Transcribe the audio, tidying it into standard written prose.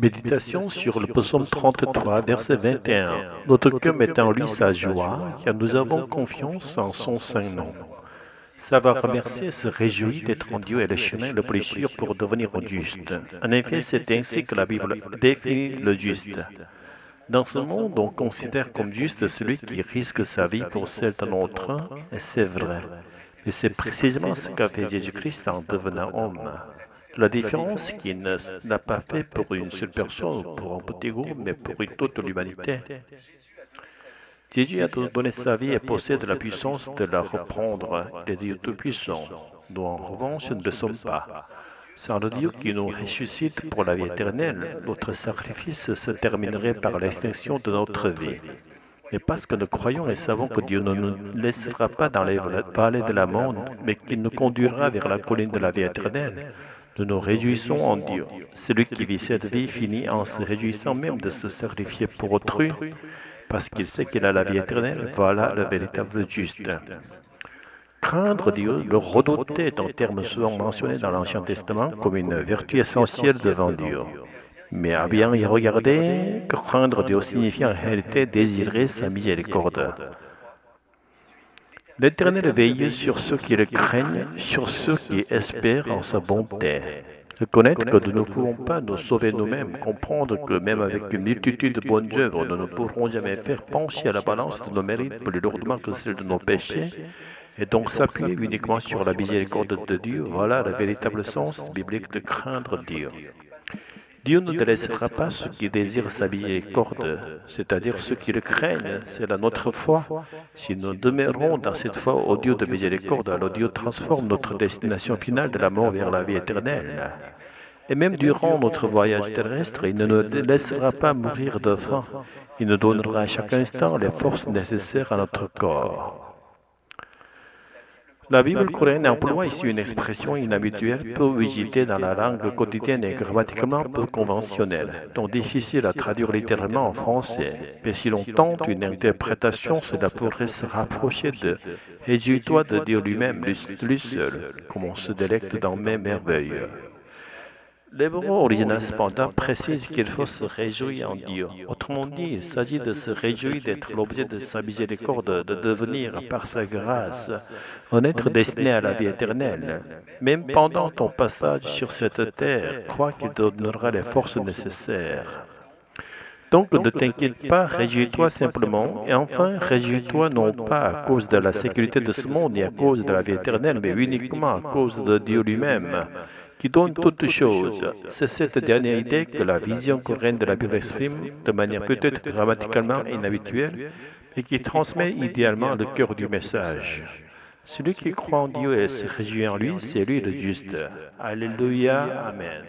Méditation sur le psaume 33, verset 21. Notre cœur met en lui sa joie, car nous avons confiance en son saint nom. Savoir remercier se réjouit d'être en Dieu est le chemin le plus sûr pour devenir juste. En effet, c'est ainsi que la Bible définit le juste. Dans ce monde, on considère comme juste celui qui risque sa vie pour celle d'un autre, et c'est vrai. Mais c'est précisément ce qu'a fait Jésus-Christ en devenant homme. La différence qu'il n'a pas fait pour une seule personne ou pour un petit groupe, mais pour toute l'humanité. Jésus a donné sa vie et possède la puissance de la reprendre. Il est Dieu tout-puissant. Nous, en revanche, ne le sommes pas. Sans le Dieu qui nous ressuscite pour la vie éternelle, notre sacrifice se terminerait par l'extinction de notre vie. Et parce que nous croyons et savons que Dieu ne nous laissera pas dans les vallées de la mort, mais qu'il nous conduira vers la colline de la vie éternelle, nous nous réjouissons en Dieu. Celui qui vit cette vie finit en se réjouissant même de se sacrifier pour autrui, parce qu'il sait qu'il a la vie éternelle. Voilà le véritable juste. Craindre Dieu, le redouter est un terme souvent mentionné dans l'Ancien Testament comme une vertu essentielle devant Dieu. Mais à bien y regarder, craindre Dieu signifie en réalité désirer sa miséricorde. L'Éternel veille sur ceux qui le craignent, sur ceux qui espèrent en sa bonté. Reconnaître que nous ne pouvons pas nous sauver nous-mêmes, comprendre que même avec une multitude de bonnes œuvres, nous ne pourrons jamais faire pencher à la balance de nos mérites plus lourdement que celle de nos péchés, et donc s'appuyer uniquement sur la miséricorde de Dieu, voilà le véritable sens biblique de craindre Dieu. Dieu ne délaissera pas ceux qui désirent sa miséricorde, c'est-à-dire ceux qui le craignent, c'est là notre foi. Si nous demeurons dans cette foi au Dieu de miséricorde, alors Dieu transforme notre destination finale de la mort vers la vie éternelle. Et même durant notre voyage terrestre, il ne nous laissera pas mourir de faim. Il nous donnera à chaque instant les forces nécessaires à notre corps. La Bible coréenne emploie ici une expression inhabituelle, peu usitée dans la langue quotidienne et grammaticalement peu conventionnelle, donc difficile à traduire littéralement en français. Mais si l'on tente une interprétation, cela pourrait se rapprocher de « Réjouis-toi de Dieu lui-même, lui seul, comme on se délecte dans mes merveilles ». L'hébreu original cependant précise qu'il faut se réjouir en Dieu. Autrement dit, il s'agit de se réjouir d'être l'objet de sa miséricorde, de devenir, par sa grâce, un être destiné à la vie éternelle. Même pendant ton passage sur cette terre, crois qu'il te donnera les forces nécessaires. Donc ne t'inquiète pas, réjouis-toi simplement, et enfin réjouis-toi non pas à cause de la sécurité de ce monde ni à cause de la vie éternelle, mais uniquement à cause de Dieu lui-même, qui donne toutes choses. C'est cette dernière idée que la vision coréenne de la Bible exprime de manière peut-être grammaticalement inhabituelle, et qui transmet idéalement le cœur du message. Celui qui croit en Dieu et se réjouit en lui, c'est lui le juste. Alléluia, Amen.